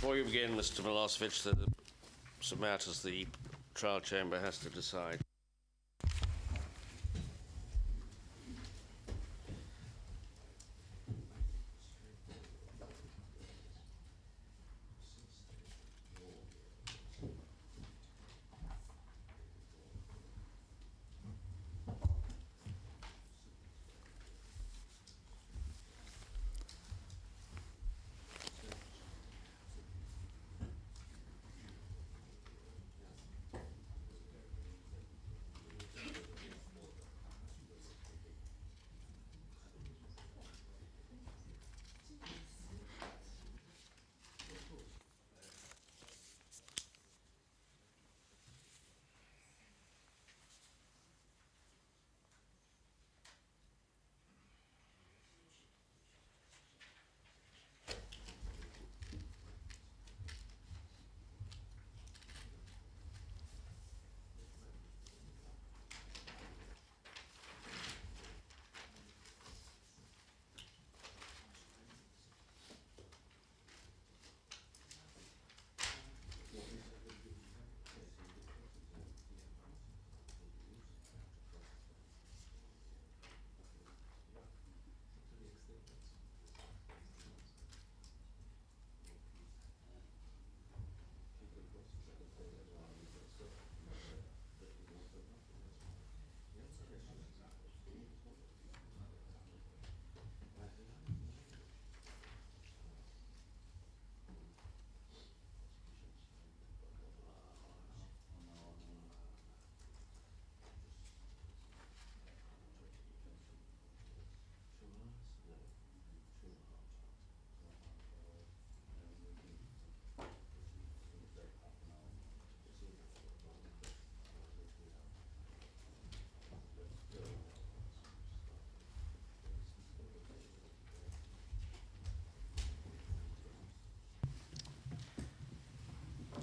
Before you begin, Mr. Milosevic, there are some matters the trial chamber has to decide.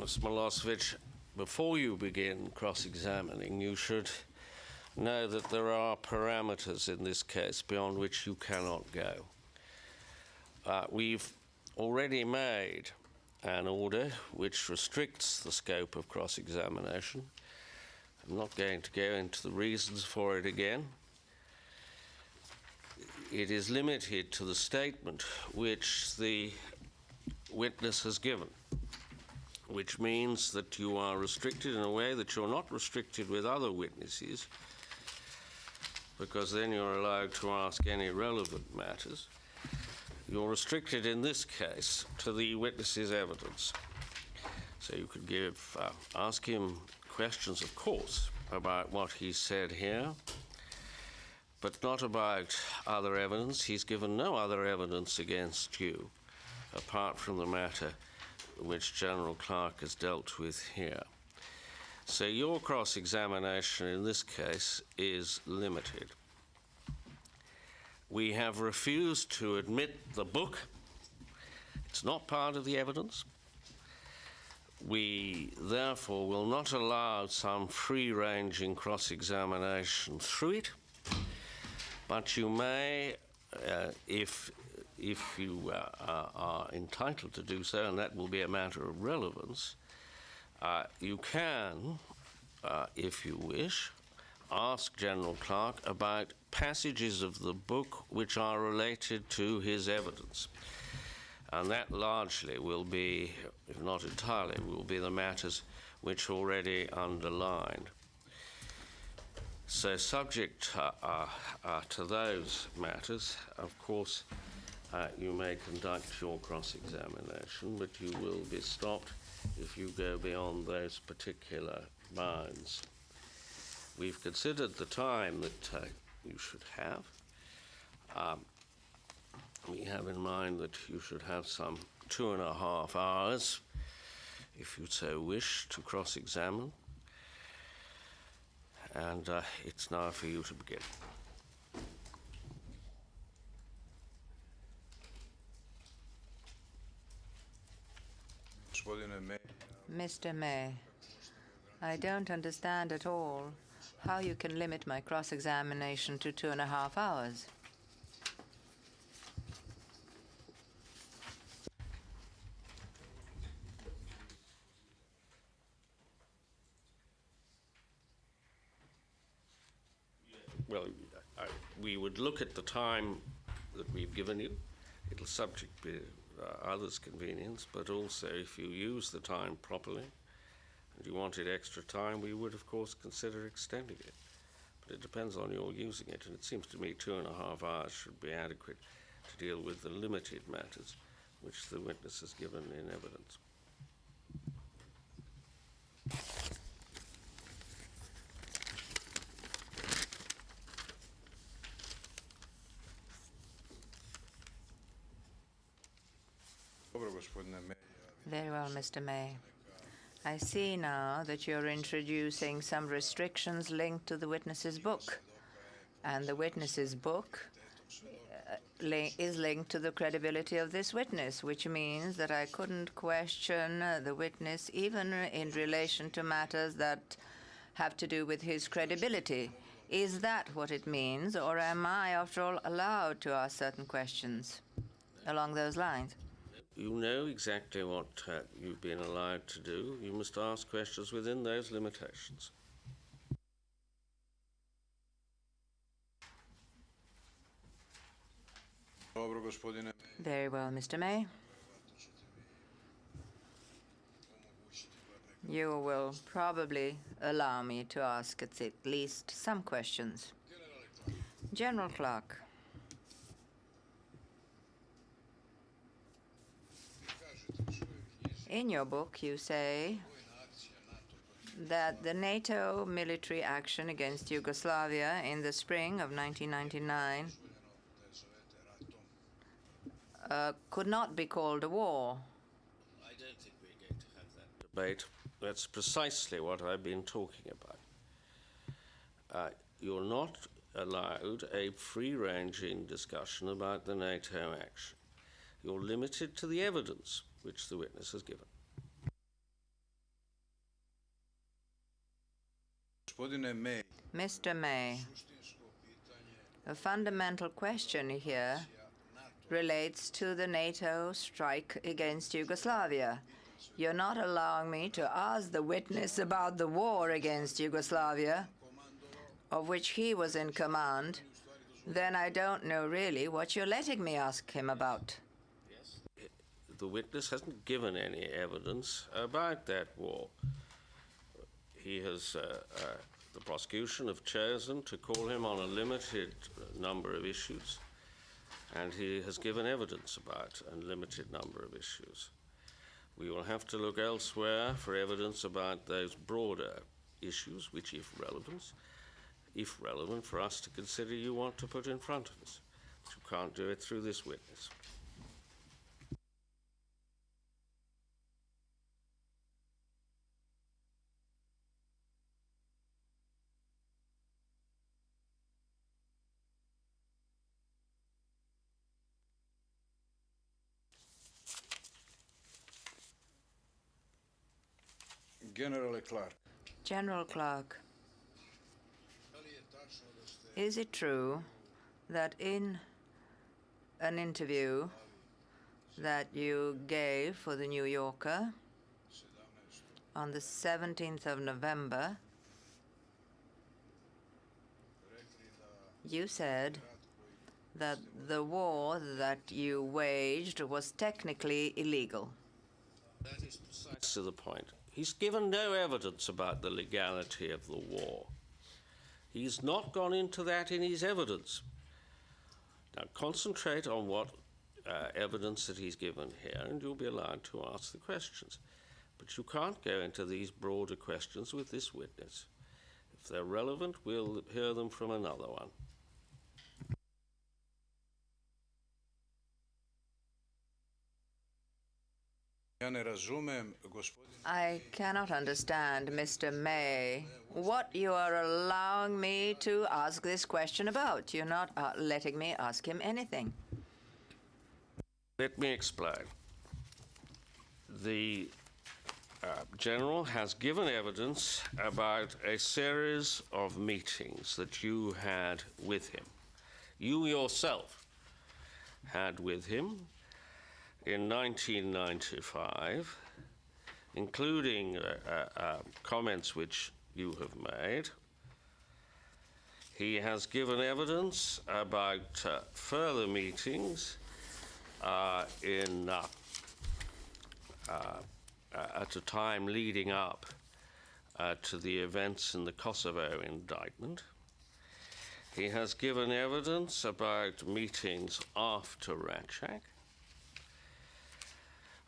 Mr. Milosevic, before you begin cross-examining, you should know that there are parameters in this case beyond which you cannot go. We've already made an order which restricts the scope of cross-examination. I'm not going to go into the reasons for it again. It is limited to the statement which the witness has given, which means that you are restricted in a way that you're not restricted with other witnesses, because then you're allowed to ask any relevant matters. You're restricted in this case to the witness's evidence. So you could ask him questions, of course, about what he said here, but not about other evidence. He's given no other evidence against you, apart from the matter which General Clark has dealt with here. So your cross-examination in this case is limited. We have refused to admit the book. It's not part of the evidence. We therefore will not allow some free-ranging cross-examination through it, but you may, if you are entitled to do so, and that will be a matter of relevance, you can, if you wish, ask General Clark about passages of the book which are related to his evidence. And that largely will be, if not entirely, will be the matters which are already underlined. So subject to those matters, of course, you may conduct your cross-examination, but you will be stopped if you go beyond those particular bounds. We've considered the time that you should have. We have in mind that you should have some 2.5 hours, if you so wish, to cross-examine. And it's now for you to begin. Mr. May, I don't understand at all how you can limit my cross-examination to 2.5 hours. Well, we would look at the time that we've given you. It'll subject be others' convenience, but also if you use the time properly and you wanted extra time, we would, of course, consider extending it. But it depends on your using it, and it seems to me 2.5 hours should be adequate to deal with the limited matters which the witness has given in evidence. Very well, Mr. May. I see now that you're introducing some restrictions linked to the witness's book. And the witness's book is linked to the credibility of this witness, which means that I couldn't question the witness even in relation to matters that have to do with his credibility. Is that what it means, or am I, after all, allowed to ask certain questions along those lines? You know exactly what you've been allowed to do. You must ask questions within those limitations. Very well, Mr. May. You will probably allow me to ask at least some questions. General Clark. In your book, you say that the NATO military action against Yugoslavia in the spring of 1999 could not be called a war. I don't think we're going to have that debate. That's precisely what I've been talking about. You're not allowed a free-ranging discussion about the NATO action. You're limited to the evidence which the witness has given. Mr. May, a fundamental question here relates to the NATO strike against Yugoslavia. You're not allowing me to ask the witness about the war against Yugoslavia, of which he was in command. Then I don't know really what you're letting me ask him about. The witness hasn't given any evidence about that war. He has, the prosecution have chosen to call him on a limited number of issues, and he has given evidence about a limited number of issues. We will have to look elsewhere for evidence about those broader issues, which, if relevant for us to consider, you want to put in front of us. But you can't do it through this witness. General Clark, is it true that in an interview that you gave for the New Yorker on the 17th of November, you said that the war that you waged was technically illegal? That is precisely the point. He's given no evidence about the legality of the war. He's not gone into that in his evidence. Now concentrate on what evidence that he's given here, and you'll be allowed to ask the questions. But you can't go into these broader questions with this witness. If they're relevant, we'll hear them from another one. I cannot understand, Mr. May, what you are allowing me to ask this question about. You're not letting me ask him anything. Let me explain. The General has given evidence about a series of meetings that you had with him. You yourself had with him in 1995, including comments which you have made. He has given evidence about further meetings at a time leading up to the events in the Kosovo indictment. He has given evidence about meetings after Ratchak.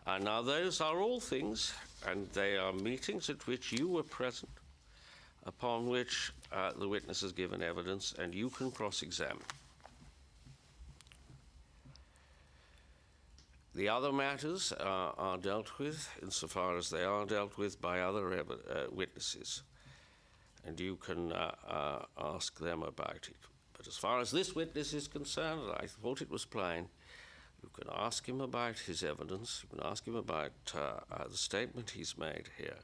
Now, those are all things, and they are meetings at which you were present, upon which the witness has given evidence, and you can cross-examine. The other matters are dealt with insofar as they are dealt with by other witnesses, and you can ask them about it. But as far as this witness is concerned, I thought it was plain. You can ask him about his evidence, you can ask him about the statement he's made here,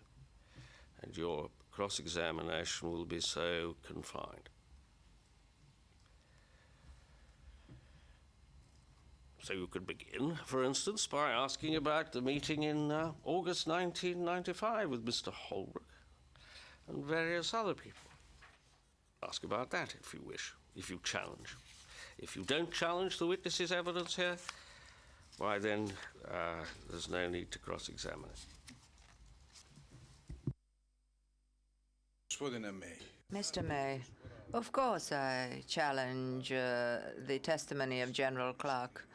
and your cross-examination will be so confined. So you could begin, for instance, by asking about the meeting in August 1995 with Mr. Holbrook and various other people. Ask about that if you wish, if you challenge. If you don't challenge the witness's evidence here, why then there's no need to cross-examine it. Mr. May, of course I challenge the testimony of General Clark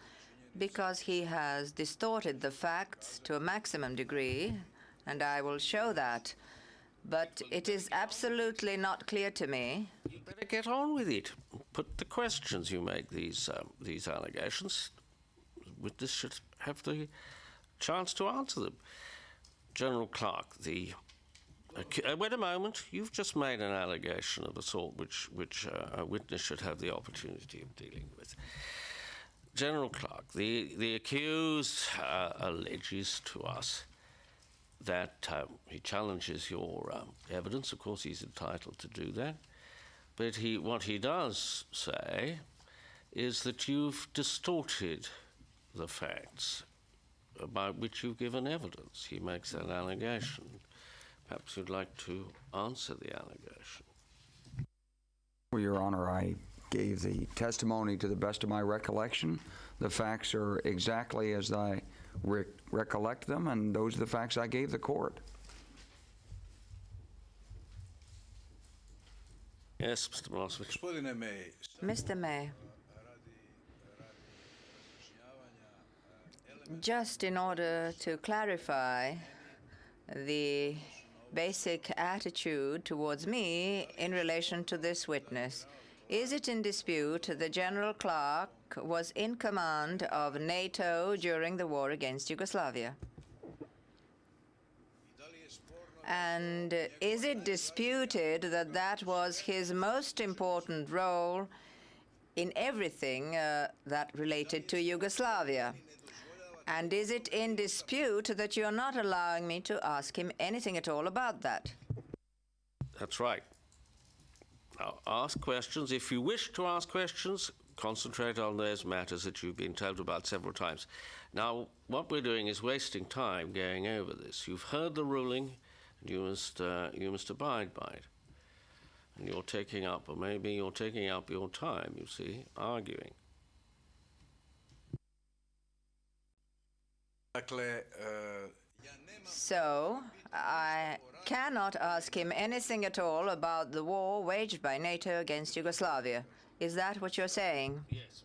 because he has distorted the facts to a maximum degree, and I will show that. But it is absolutely not clear to me. You better get on with it. Put the questions you make these allegations. The witness should have the chance to answer them. General Clark, wait a moment. You've just made an allegation of assault which a witness should have the opportunity of dealing with. General Clark, the accused alleges to us that he challenges your evidence. Of course, he's entitled to do that. But what he does say is that you've distorted the facts about which you've given evidence. He makes that allegation. Perhaps you'd like to answer the allegation. Well, Your Honor, I gave the testimony to the best of my recollection. The facts are exactly as I recollect them, and those are the facts I gave the court. Yes, Mr. Milosevic. Mr. May, just in order to clarify the basic attitude towards me in relation to this witness, is it in dispute that General Clark was in command of NATO during the war against Yugoslavia? And is it disputed that that was his most important role in everything that related to Yugoslavia? And is it in dispute that you're not allowing me to ask him anything at all about that? That's right. Now, ask questions. If you wish to ask questions, concentrate on those matters that you've been told about several times. Now, what we're doing is wasting time going over this. You've heard the ruling, and you must abide by it. And you're taking up, or maybe you're taking up your time, you see, arguing. So, I cannot ask him anything at all about the war waged by NATO against Yugoslavia. Is that what you're saying? Yes.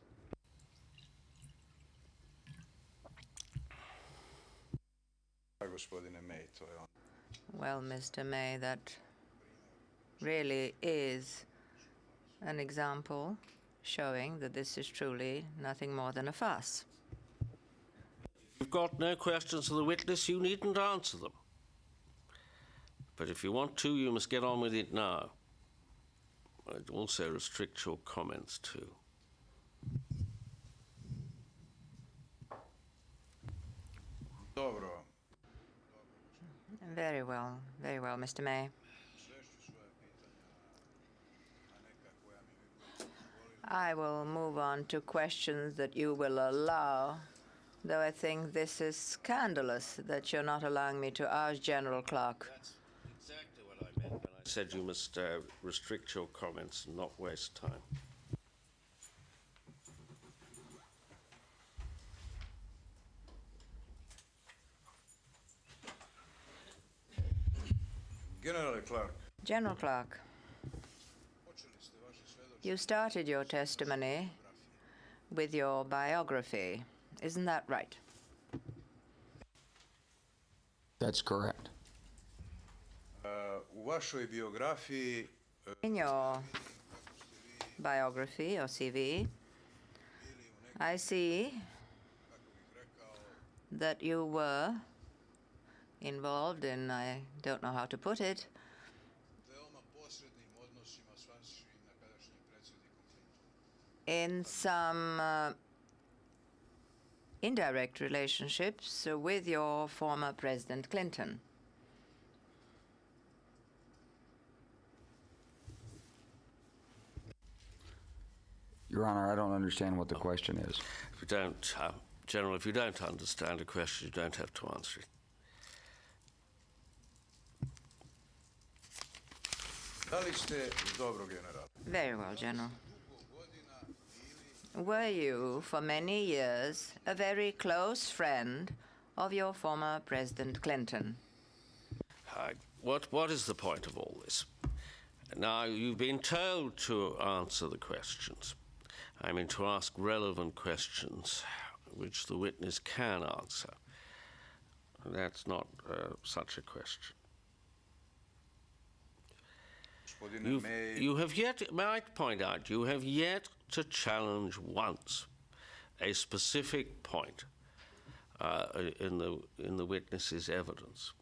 Well, Mr. May, that really is an example showing that this is truly nothing more than a farce. If you've got no questions of the witness, you needn't answer them. But if you want to, you must get on with it now. I'd also restrict your comments too. Very well, Mr. May. I will move on to questions that you will allow, though I think this is scandalous that you're not allowing me to ask General Clark. That's exactly what I meant when I said you must restrict your comments and not waste time. General Clark, you started your testimony with your biography. Isn't that right? That's correct. U vašoj biografiji In your biography or CV, I see that you were involved in, I don't know how to put it, veoma posrednim odnosima s vašim nekadašnjim predsjednikom Clintonom. in some indirect relationships with your former President Clinton. Your Honor, I don't understand what the question is. If you don't, General, if you don't understand a question, you don't have to answer it. Da li ste, dobro general, Very well, General. Were you, for many years, a very close friend of your former President Clinton? What is the point of all this? Now, you've been told to answer the questions. I mean, to ask relevant questions which the witness can answer. That's not such a question. gospodine May, You have yet, may I point out, you have yet to challenge once a specific point in the witness's evidence.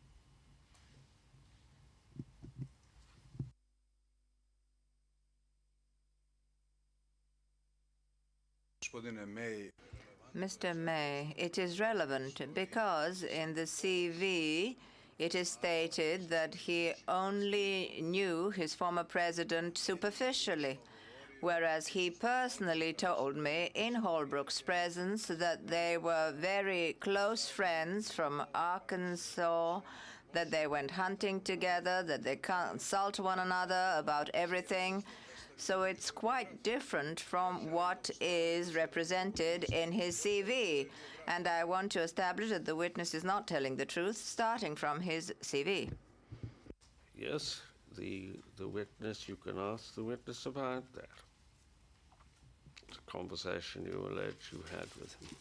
gospodine May, Mr. May, it is relevant because in the CV it is stated that he only knew his former president superficially, whereas he personally told me in Holbrook's presence that they were very close friends from Arkansas, that they went hunting together, that they consult one another about everything. So it's quite different from what is represented in his CV. And I want to establish that the witness is not telling the truth, starting from his CV. Yes, the witness, you can ask the witness about that. It's a conversation you allege you had with him.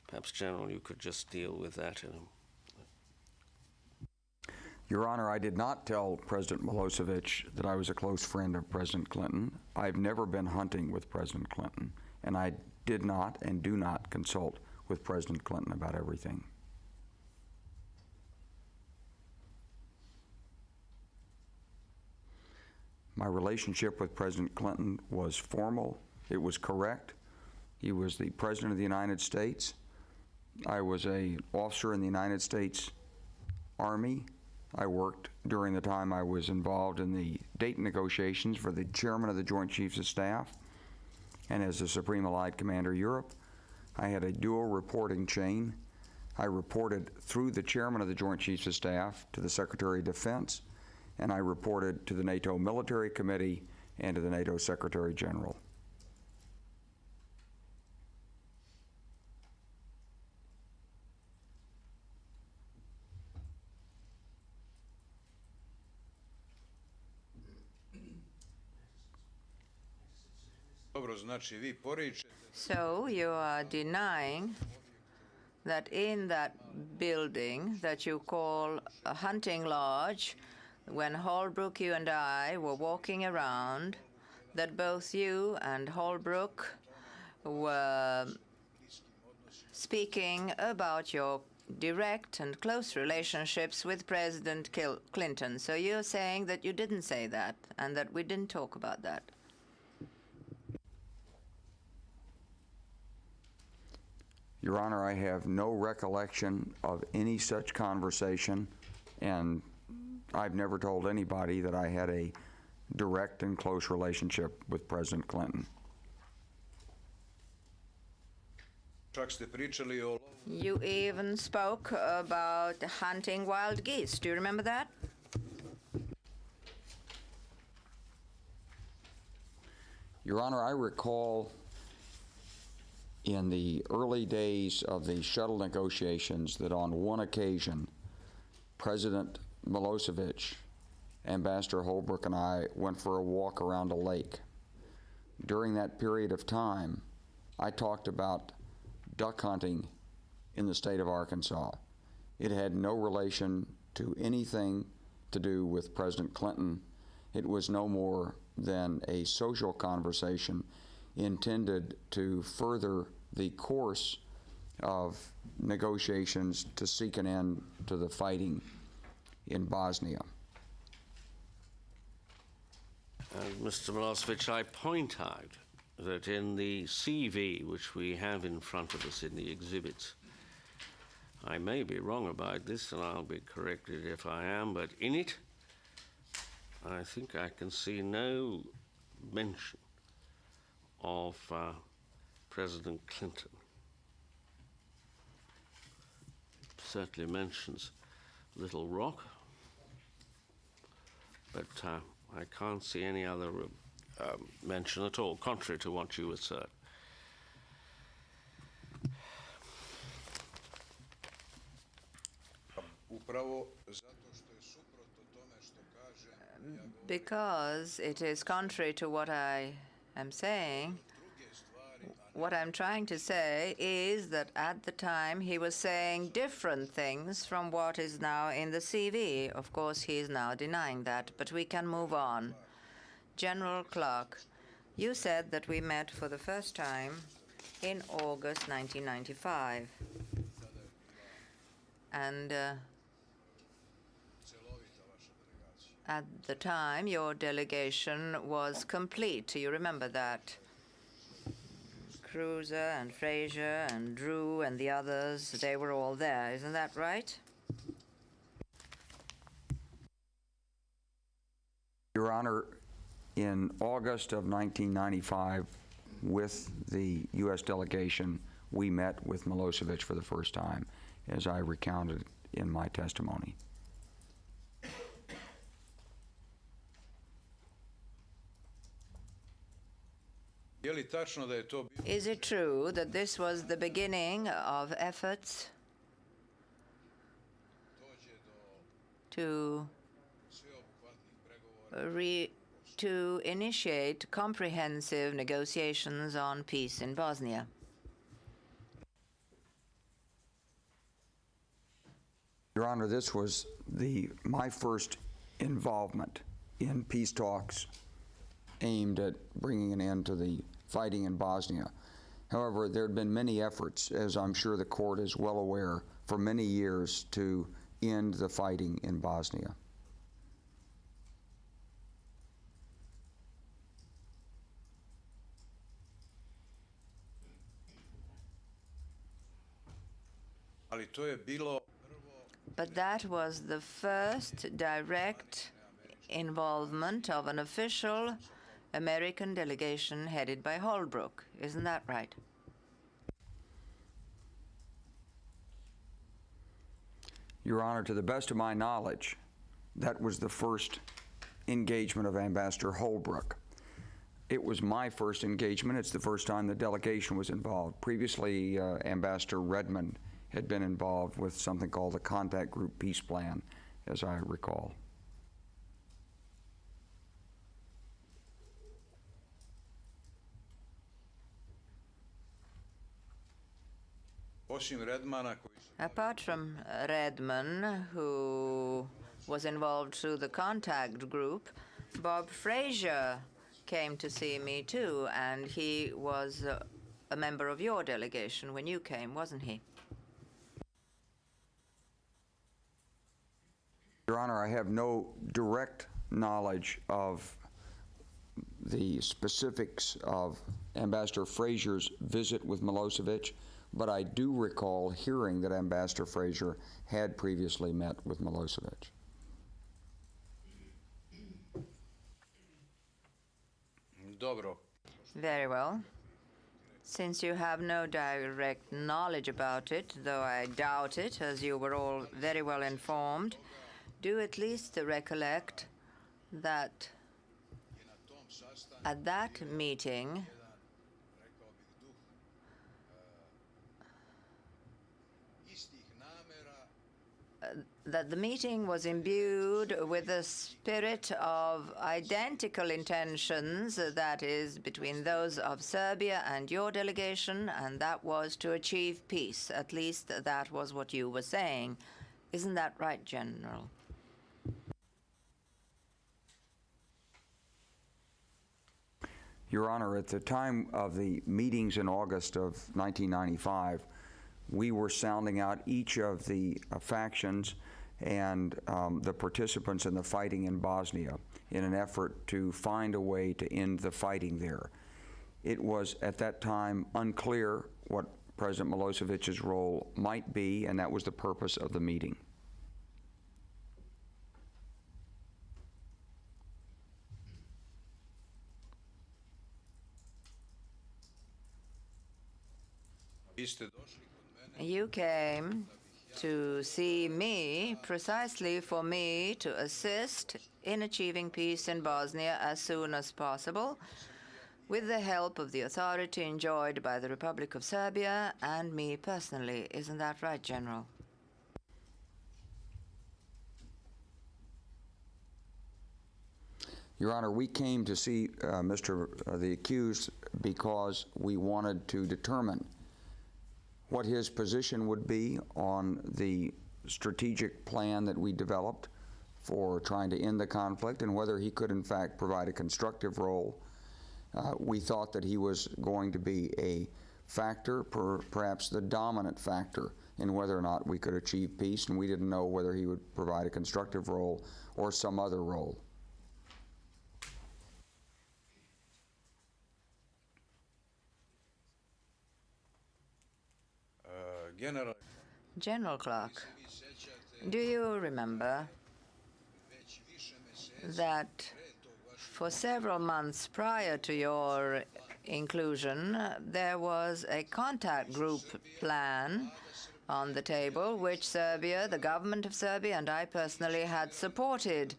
Perhaps, General, you could just deal with that in a... Your Honor, I did not tell President Milosevic that I was a close friend of President Clinton. I've never been hunting with President Clinton, and I did not and do not consult with President Clinton about everything. My relationship with President Clinton was formal. It was correct. He was the President of the United States. I was an officer in the United States Army. I worked during the time I was involved in the Dayton negotiations for the Chairman of the Joint Chiefs of Staff, and as the Supreme Allied Commander Europe, I had a dual reporting chain. I reported through the Chairman of the Joint Chiefs of Staff to the Secretary of Defense, and I reported to the NATO Military Committee and to the NATO Secretary General. dobro, znači vi poričete So you are denying that in that building that you call a hunting lodge, when Holbrook, you and I were walking around, that both you and Holbrook were speaking about your direct and close relationships with President Clinton. So you're saying that you didn't say that and that we didn't talk about that. Your Honor, I have no recollection of any such conversation, and I've never told anybody that I had a direct and close relationship with President Clinton. čak ste pričali o You even spoke about hunting wild geese. Do you remember that? Your Honor, I recall in the early days of the shuttle negotiations that on one occasion, President Milosevic, Ambassador Holbrooke, and I went for a walk around a lake. During that period of time, I talked about duck hunting in the state of Arkansas. It had no relation to anything to do with President Clinton. It was no more than a social conversation intended to further the course of negotiations to seek an end to the fighting in Bosnia. Mr. Milosevic, I point out that in the CV, which we have in front of us in the exhibits, I may be wrong about this, and I'll be corrected if I am, but in it, I think I can see no mention of President Clinton. It certainly mentions Little Rock, but I can't see any other mention at all, contrary to what you assert. Upravo zato što je suprotno tome što kažem, ja Because it is contrary to what I am saying. What I'm trying to say is that at the time he was saying different things from what is now in the CV. Of course, he is now denying that, but we can move on. General Clark, you said that we met for the first time in August 1995. And celovita vaša delegacija. at the time, your delegation was complete. Do you remember that? Cruiser and Fraser and Drew and the others, they were all there. Isn't that right? Your Honor, in August of 1995, with the U.S. delegation, we met with Milosevic for the first time, as I recounted in my testimony. Je li tačno da je to bilo Is it true that this was the beginning of efforts dođe do to sveobuhvatnih pregovora to initiate comprehensive negotiations on peace in Bosnia? Your Honor, this was my first involvement in peace talks aimed at bringing an end to the fighting in Bosnia. However, there had been many efforts, as I'm sure the court is well aware, for many years to end the fighting in Bosnia. ali to je bilo But that was the first direct involvement of an official American delegation headed by Holbrooke. Isn't that right? Your Honor, to the best of my knowledge, that was the first engagement of Ambassador Holbrooke. It was my first engagement. It's the first time the delegation was involved. Previously, Ambassador Redmond had been involved with something called the Contact Group Peace Plan, as I recall. osim Redmana koji su Apart from Redman, who was involved through the contact group, Bob Fraser came to see me too, and he was a member of your delegation when you came, wasn't he? Your Honor, I have no direct knowledge of the specifics of Ambassador Fraser's visit with Milosevic, but I do recall hearing that Ambassador Fraser had previously met with Milosevic. dobro. Very well. Since you have no direct knowledge about it, though I doubt it, as you were all very well informed, do at least recollect that sastanku At that meeting, jedan, rekao bih, duh istih namera that the meeting was imbued with the spirit of identical intentions, that is, between those of Serbia and your delegation, and that was to achieve peace. At least that was what you were saying. Isn't that right, General? Your Honor, at the time of the meetings in August of 1995, we were sounding out each of the factions and the participants in the fighting in Bosnia in an effort to find a way to end the fighting there. It was at that time unclear what President Milosevic's role might be, and that was the purpose of the meeting. vi ste došli kod mene You came to see me precisely for me to assist in achieving peace in Bosnia as soon as possible, with the help of the authority enjoyed by the Republic of Serbia and me personally. Isn't that right, General? Your Honor, we came to see the accused because we wanted to determine what his position would be on the strategic plan that we developed for trying to end the conflict and whether he could in fact provide a constructive role. We thought that he was going to be a factor, perhaps the dominant factor, in whether or not we could achieve peace, and we didn't know whether he would provide a constructive role or some other role. general, General Clark, vi sećate do you remember već više meseci that pre tog vašeg for several months prior to your inclusion, there was a contact group plan on the table, which Serbia, the government of Serbia, and I personally had supported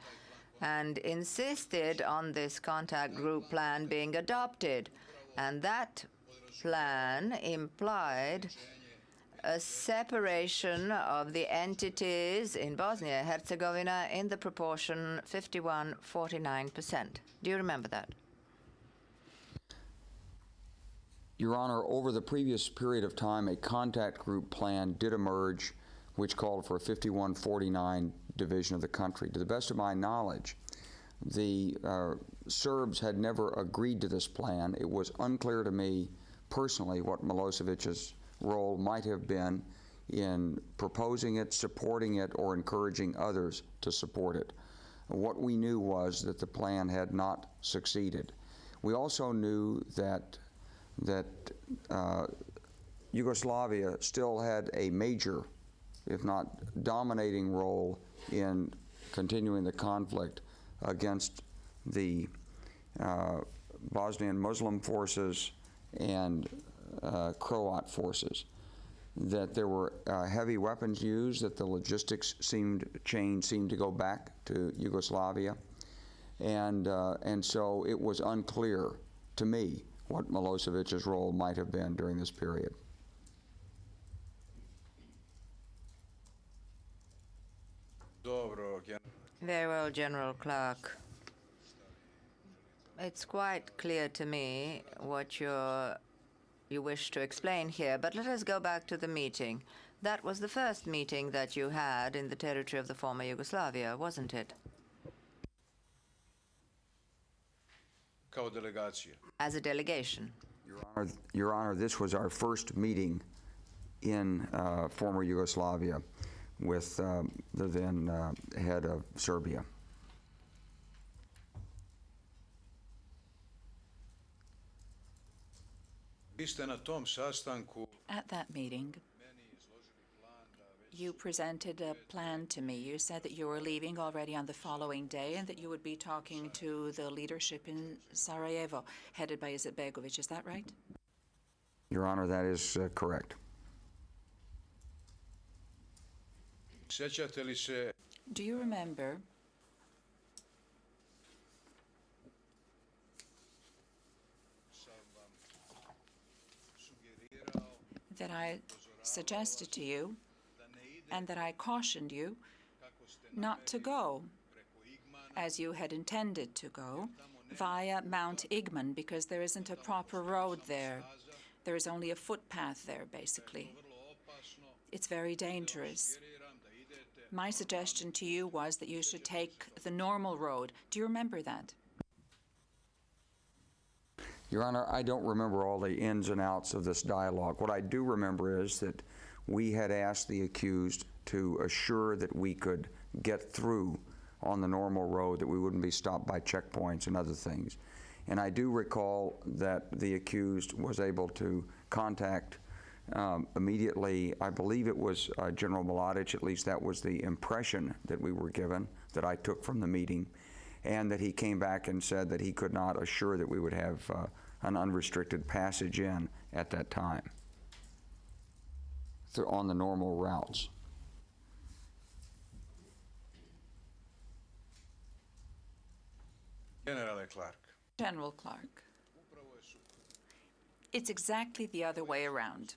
and insisted on this contact group plan being adopted. And that plan implied a separation of the entities in Bosnia-Herzegovina in the proportion 51-49%. Do you remember that? Your Honor, over the previous period of time, a contact group plan did emerge which called for a 51-49 division of the country. To the best of my knowledge, the Serbs had never agreed to this plan. It was unclear to me personally what Milosevic's role might have been in proposing it, supporting it, or encouraging others to support it. What we knew was that the plan had not succeeded. We also knew that Yugoslavia still had a major, if not dominating, role in continuing the conflict against the Bosnian Muslim forces and Croat forces, that there were heavy weapons used, that the logistics chain seemed to go back to Yugoslavia, and so it was unclear to me what Milosevic's role might have been during this period. dobro, general. Very well, General Clark. It's quite clear to me what you wish to explain here, but let us go back to the meeting. That was the first meeting that you had in the territory of the former Yugoslavia, wasn't it? Kao delegacija. As a delegation. Your Honor, this was our first meeting in former Yugoslavia with the then head of Serbia. Vi ste na tom sastanku At that meeting, meni izložili plan da već you presented a plan to me. You said that you were leaving already on the following day and that you would be talking to the leadership in Sarajevo, headed by Izetbegovic. Is that right? Your Honor, that is correct. sećate li se Do you remember that I suggested to you and that I cautioned you not to go as you had intended to go via Mount Igman, because there isn't a proper road there. There is only a footpath there, basically. It's very dangerous. My suggestion to you was that you should take the normal road. Do you remember that? Your Honor, I don't remember all the ins and outs of this dialogue. What I do remember is that we had asked the accused to assure that we could get through on the normal road, that we wouldn't be stopped by checkpoints and other things. And I do recall that the accused was able to contact immediately, I believe it was General Mladic, at least that was the impression that we were given, that I took from the meeting, and that he came back and said that he could not assure that we would have an unrestricted passage in at that time on the normal routes. Generale Clark. General Clark, it's exactly the other way around.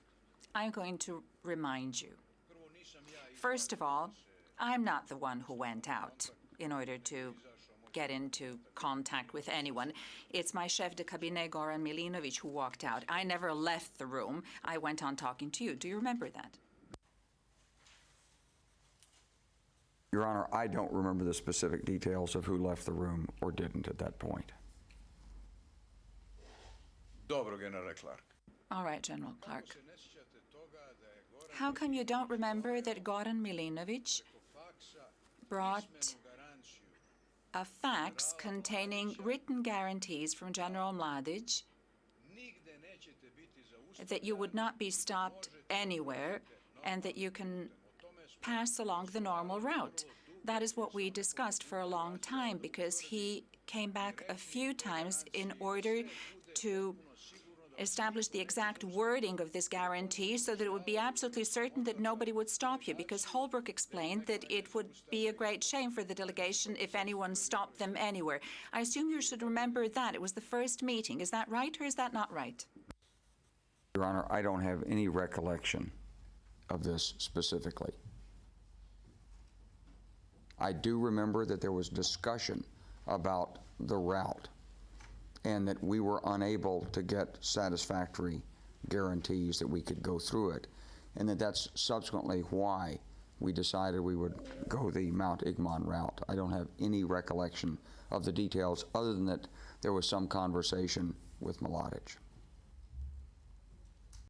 I'm going to remind you. First of all, I'm not the one who went out in order to get into contact with anyone. It's my chef de cabinet, Goran Milinovic, who walked out. I never left the room. I went on talking to you. Do you remember that? Your Honor, I don't remember the specific details of who left the room or didn't at that point. Dobro, Generale Clark. All right, General Clark. How come you don't remember that Goran Milinovic brought a fax containing written guarantees from General Mladic that you would not be stopped anywhere and that you can pass along the normal route? That is what we discussed for a long time, because he came back a few times in order to establish the exact wording of this guarantee so that it would be absolutely certain that nobody would stop you, because Holbrooke explained that it would be a great shame for the delegation if anyone stopped them anywhere. I assume you should remember that. It was the first meeting. Is that right, or is that not right? Your Honor, I don't have any recollection of this specifically. I do remember that there was discussion about the route and that we were unable to get satisfactory guarantees that we could go through it, and that's subsequently why we decided we would go the Mount Igman route. I don't have any recollection of the details other than that there was some conversation with Mladic.